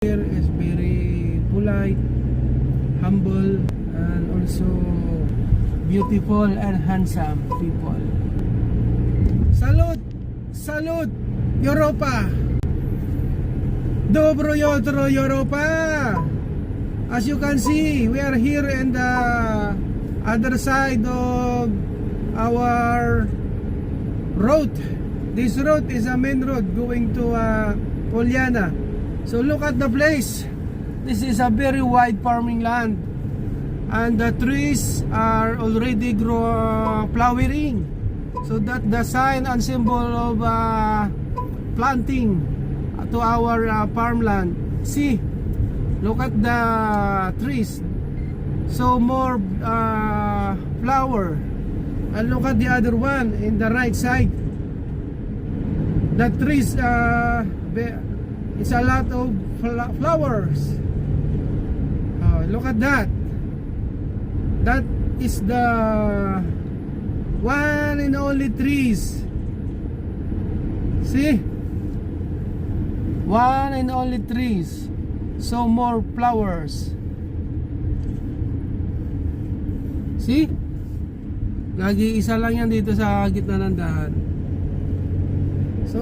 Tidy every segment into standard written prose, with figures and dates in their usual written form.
here is very polite, humble, and also beautiful and handsome people. Salute! Salute! Europa! Dobro jutro Europa! As you can see, we are here in the other side of our road. This road is a main road going to Poliana. So look at the place. This is a very wide farming land, and the trees are already flowering. So that the sign and symbol of planting to our farmland. See, look at the trees. So more flower. And look at the other one in the right side. The trees, it's a lot of flowers. Look at that. That is the one and only trees. See? One and only trees. So more flowers. See? Nag-iisa lang yan dito sa gitna ng daan. So,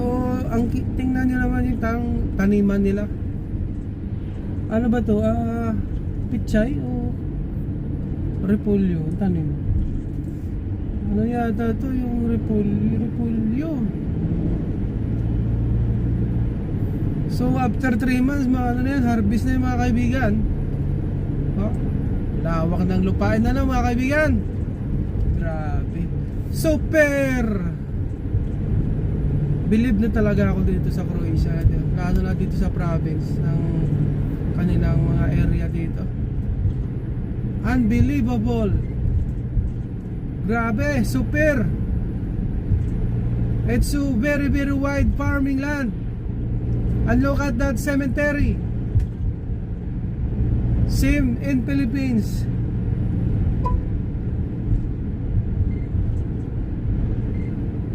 tingnan nyo naman yung taniman nila. Ano ba to? Pichay o repolyo? Tanim. Ano yata to yung repolyo? So, after 3 months, ano na yan, harvest na yung mga kaibigan. Lawak ng lupain na mga kaibigan. Grabe. Super! Believe na talaga ako dito sa Croatia, lalo na dito sa province ng kanilang mga area dito. Unbelievable. Grabe, super. It's so very wide farming land. And look at that cemetery. Same in Philippines.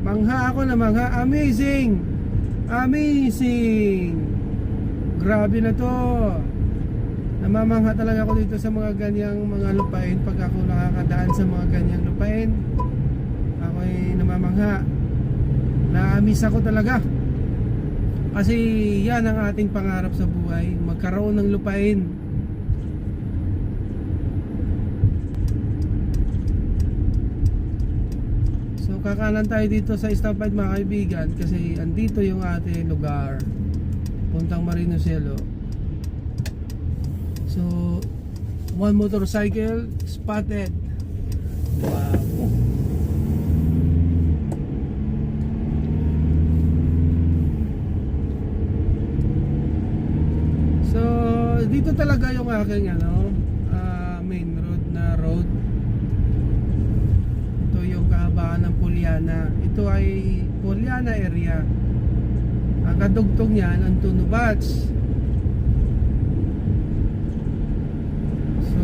Mangha ako na mangha. Amazing. Amazing. Grabe na to. Namamangha talaga ako dito sa mga ganyang mga lupain. Pag ako nakakadaan sa mga ganyang lupain, ako'y namamangha. Na-miss ako talaga. Kasi yan ang ating pangarap sa buhay, magkaroon ng lupain. So kakanan tayo dito sa stoplight mga kaibigan, kasi andito yung ating lugar, puntang Marino Cielo. So one motorcycle spotted. Wow. So dito talaga yung aking main road na road. Ito yung kahabaan ng Poliana. Ito ay Poliana area. Ang kadugtong niyan ang Tunubats. So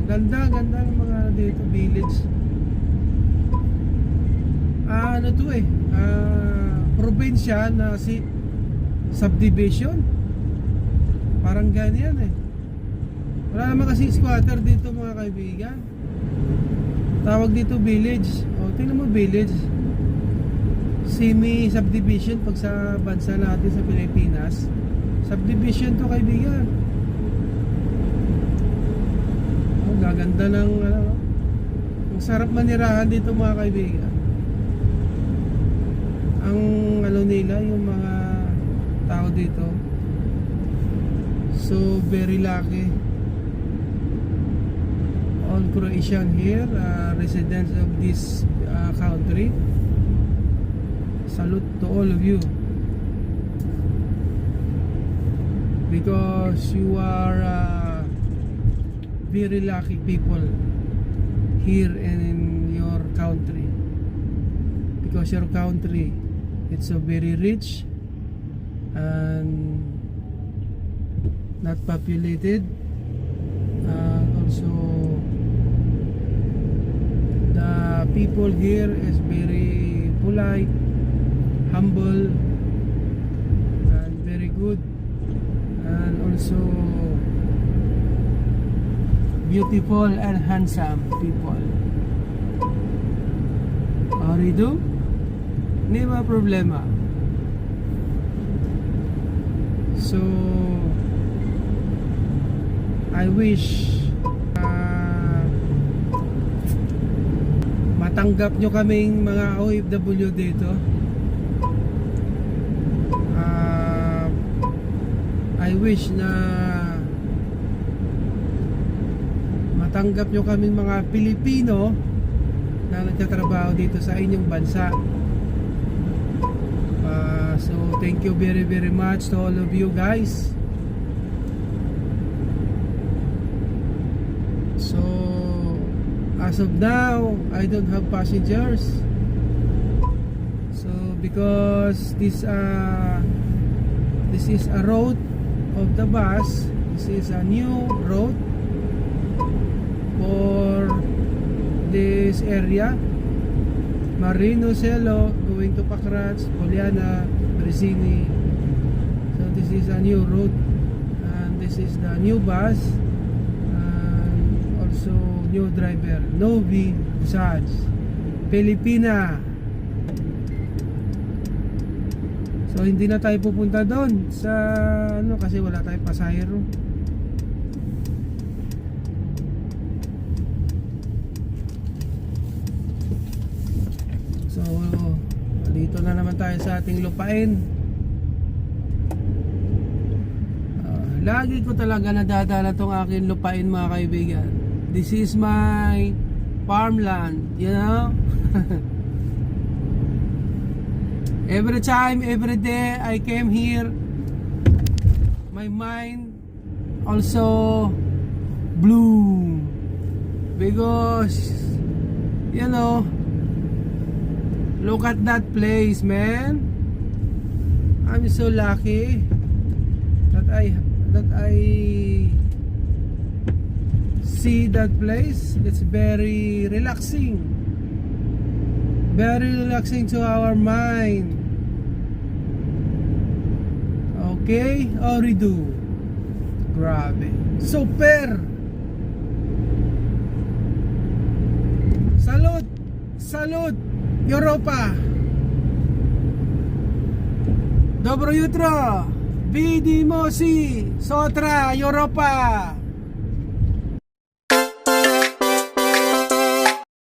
ganda ng mga dito village. Ano to probinsya na subdivision. Parang ganyan Wala naman kasi squatter dito mga kaibigan. Tawag dito village. Tingnan mo village. Semi-subdivision pag sa bansa natin sa Pilipinas. Subdivision to kaibigan. Gaganda ng ang sarap manirahan dito mga kaibigan. Ang nila yung mga tao dito, so very lucky. All Croatian here, residents of this country. Salute to all of you, because you are very lucky people here in your country, because your country, it's so very rich and not populated. Also the people here is very polite, humble, and very good, and also beautiful and handsome people. Arido? Hindi ba problema? So I wish matanggap nyo kaming mga OFW dito. I wish na matanggap nyo kaming mga Pilipino na nagtatrabaho dito sa inyong bansa. So thank you very very much to all of you guys. So as of now, I don't have passengers. So because this is a road of the bus. This is a new road for this area. Marino Cielo going to Pacrats, Poliana, Bresini. So this is a new road, and this is the new bus, and also new driver, Novi Busaj, Pilipina. So hindi na tayo pupunta doon sa ano kasi wala tayong pasahero. So dito na naman tayo sa ating lupain. Lagi ko talaga nadadala tong aking lupain, mga kaibigan. This is my farmland, you know. Every time, every day I came here, my mind also bloom, because you know, look at that place, man. I'm so lucky that I see that place. It's very relaxing to our mind. Okay, Orido. Grabe. Super. Salud Europa. Dobro jutro. Vidimosi Sotra Europa.